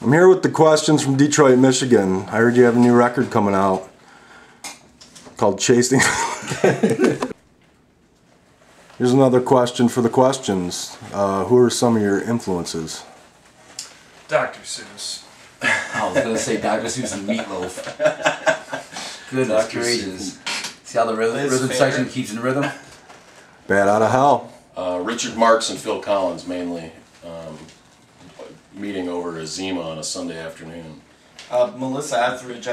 I'm here with the questions from Detroit, Michigan. I heard you have a new record coming out called Chasing. Here's another question for the questions. Who are some of your influences? Dr. Seuss. I was going to say Dr. Seuss and Meatloaf. Goodness gracious. See how the rhythm section keeps in rhythm? Bad Out of Hell. Richard Marx and Phil Collins mainly. Meeting over a Zima on a Sunday afternoon. Melissa Etheridge,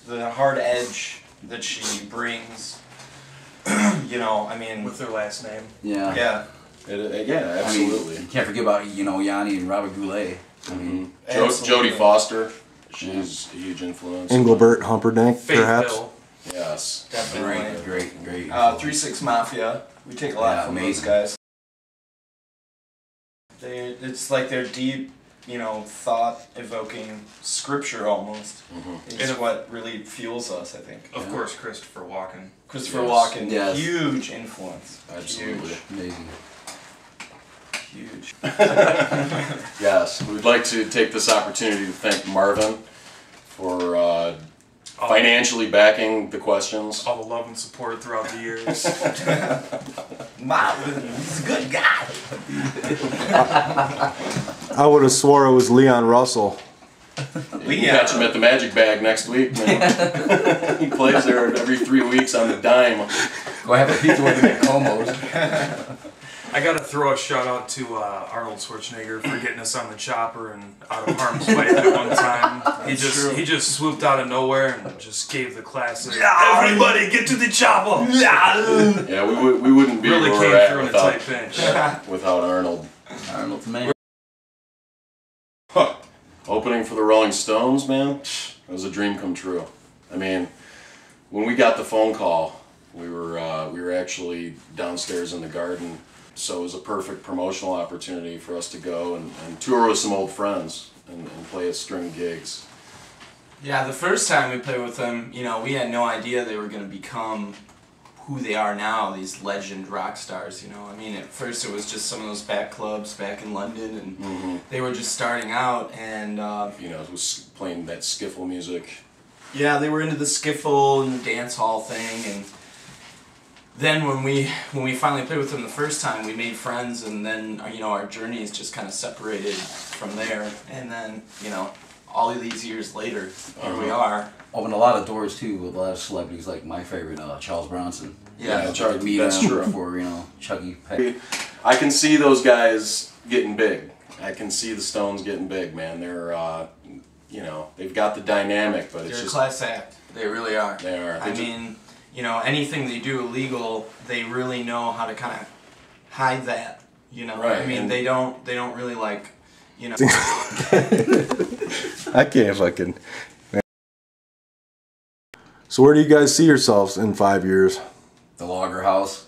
the hard edge that she brings, you know, I mean... With her last name. Yeah. Yeah. Yeah, absolutely. I mean, you can't forget about, you know, Yanni and Robert Goulet. I mean, Jodie Foster, she's a huge influence. Engelbert Humperdinck, Faith perhaps? Hill. Yes. Definitely. Great. 3-6 Mafia. We take a lot from those guys. It's like their deep, you know, thought-evoking scripture almost. Is what really fuels us, I think. Of course, Christopher Walken. Christopher Walken, huge influence. Absolutely. Huge. Amazing. Huge. Yes, we'd like to take this opportunity to thank Marvin for financially backing the questions. All the love and support throughout the years. Marvin, he's a good guy. I would have swore it was Leon Russell. You can catch him at the Magic Bag next week, man. He plays there every 3 weeks on the dime. Go have a pizza with him at Como's. I gotta throw a shout out to Arnold Schwarzenegger for getting us on the chopper and out of harm's way at one time. He just swooped out of nowhere and just gave the classic. Everybody get to the chopper! Yeah, we wouldn't be really where came we're at through in a without, tight pinch. without Arnold. Arnold's man. Huh. Opening for the Rolling Stones, man, it was a dream come true. I mean, when we got the phone call, we were actually downstairs in the garden, so it was a perfect promotional opportunity for us to go and tour with some old friends and play at string gigs. Yeah, the first time we played with them, you know, we had no idea they were going to become who they are now, these legend rock stars, you know. I mean, at first it was just some of those back clubs back in London, and they were just starting out, and... you know, it was playing that skiffle music. Yeah, they were into the skiffle and the dance hall thing, and then when we finally played with them the first time, we made friends, and then, you know, our journeys just kind of separated from there, and then, you know, all of these years later, here we are. Opened a lot of doors too with a lot of celebrities, like my favorite, Charles Bronson. Yeah, Charles. That's true. For, you know, Chucky Peck. I can see those guys getting big. I can see the Stones getting big, man. They're, you know, they've got the dynamic, but it's They're just... a class act. They really are. They are. I mean, you know, anything they do illegal, they really know how to kind of hide that. You know, right. I mean, they don't really like, you know. I can't fucking... So where do you guys see yourselves in 5 years? The Logger House.